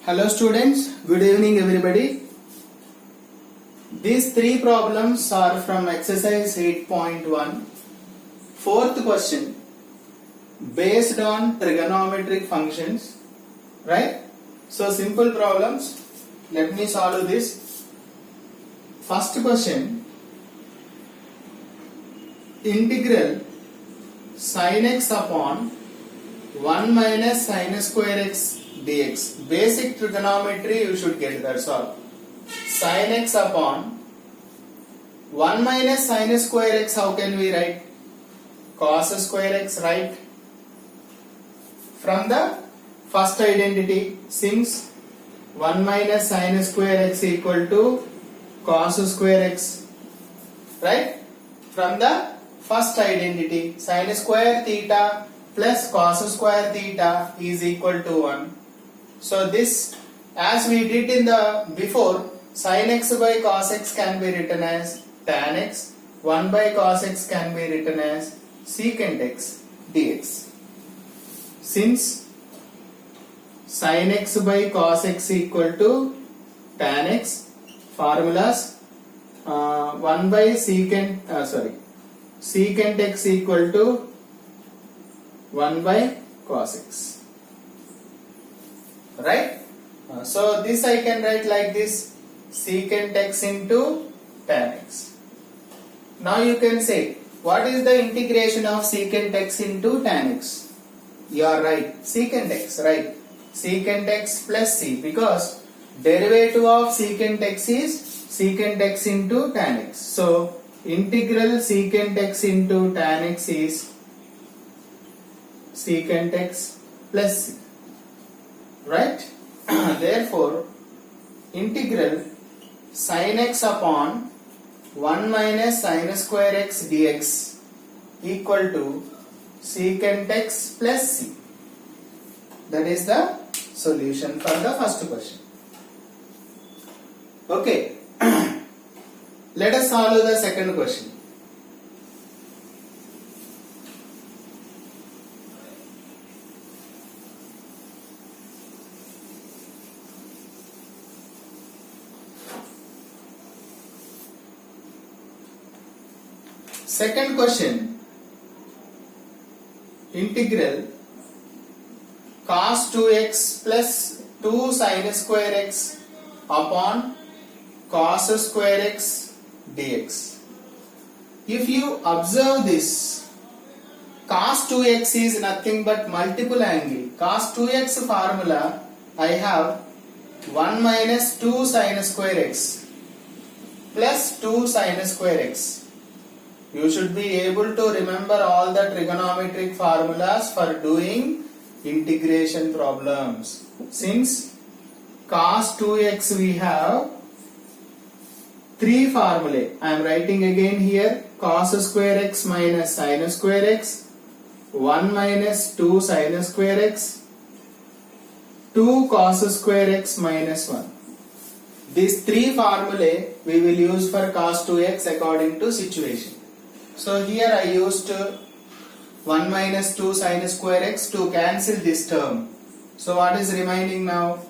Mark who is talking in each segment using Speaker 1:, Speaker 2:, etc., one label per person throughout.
Speaker 1: Hello students, good evening everybody. These three problems are from exercise 8.1. Fourth question, based on trigonometric functions, right? So simple problems, let me solve this. First question, integral sin x upon 1 minus sin square x dx. Basic trigonometry you should get, that's all. Sin x upon 1 minus sin square x, how can we write? Cos square x, right? From the first identity, since 1 minus sin square x equal to cos square x, right? From the first identity, sin square theta plus cos square theta is equal to 1. So this, as we did in the before, sin x by cos x can be written as tan x, 1 by cos x can be written as secant x dx. Since sin x by cos x equal to tan x, formulas 1 by secant x equal to 1 by cos x, right? So this I can write like this, secant x into tan x. Now you can say, what is the integration of secant x into tan x? You are right, secant x, right? Secant x plus c, because derivative of secant x is secant x into tan x. So integral secant x into tan x is secant x plus c, right? Therefore integral sin x upon 1 minus sin square x dx equal to secant x plus c. That is the solution for the first question. Okay. Let us solve the second question. Second question, integral cos 2x plus 2 sin square x upon cos square x dx. If you observe this, cos 2x is nothing but multiple angle. Cos 2x formula, I have 1 minus 2 sin square x plus 2 sin square x. You should be able to remember all the trigonometric formulas for doing integration problems. Since cos 2x we have three formulae. I am writing again here, cos square x minus sin square x, 1 minus 2 sin square x, 2 cos square x minus 1. These three formulae we will use for cos 2x according to situation. So here I used 1 minus 2 sin square x to cancel this term. So what is remaining now?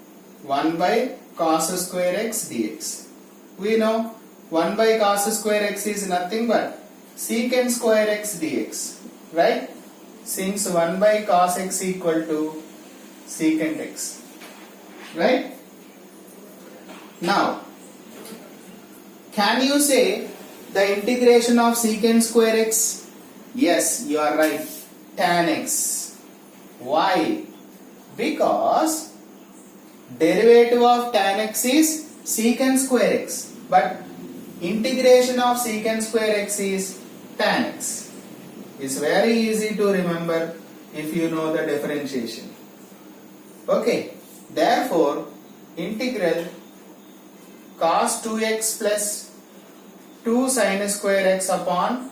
Speaker 1: 1 by cos square x dx. We know 1 by cos square x is nothing but secant square x dx, right? Since 1 by cos x equal to secant x, right? Now, can you say the integration of secant square x? Yes, you are right, tan x. Why? Because derivative of tan x is secant square x, but integration of secant square x is tan x. It's very easy to remember if you know the differentiation. Okay, therefore integral cos 2x plus 2 sin square x upon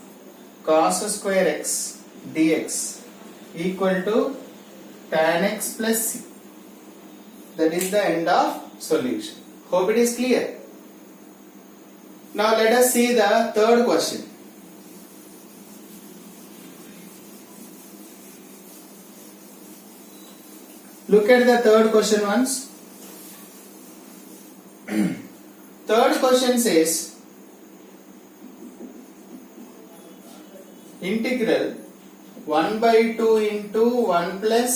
Speaker 1: cos square x dx equal to tan x plus c. That is the end of solution. Hope it is clear. Now let us see the third question. Look at the third question once. question says integral 1 by 2 into 1 plus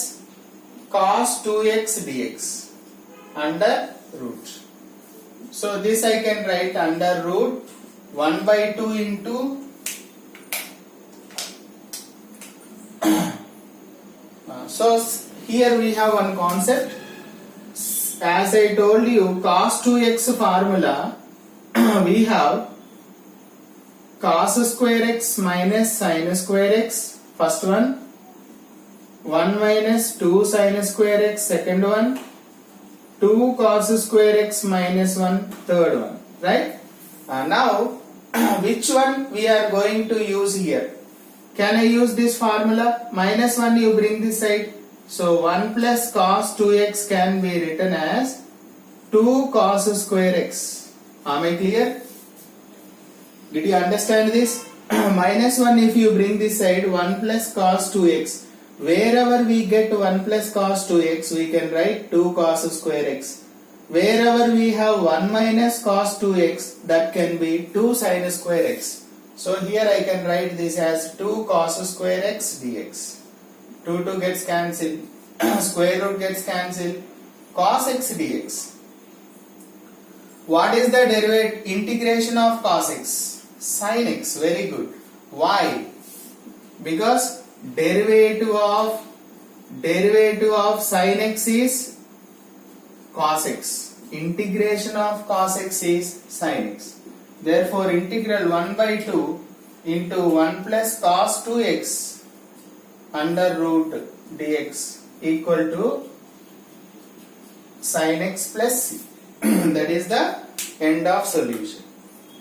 Speaker 1: cos 2x dx under root. So this I can write under root 1 by 2 into so here we have one concept. As I told you, cos 2x formula we have cos square x minus sin square x, first one, 1 minus 2 sin square x, second one, 2 cos square x minus 1, third one, right? Now which one we are going to use here? Can I use this formula? Minus 1 you bring this side. So 1 plus cos 2x can be written as 2 cos square x. Am I clear? Did you understand this? Minus 1 if you bring this side, 1 plus cos 2x. Wherever we get 1 plus cos 2x, we can write 2 cos square x. Wherever we have 1 minus cos 2x, that can be 2 sin square x. So here I can write this as 2 cos square x dx. 2 gets cancelled, square root gets cancelled, cos x dx. What is the derivative integration of cos x? Sin x, very good. Why? Because derivative of sin x is cos x. Integration of cos x is sin x. Therefore, integral 1 by 2 into 1 plus cos 2x under root dx equal to sin x plus c. That is the end of solution.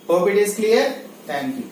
Speaker 1: Hope it is clear. Thank you.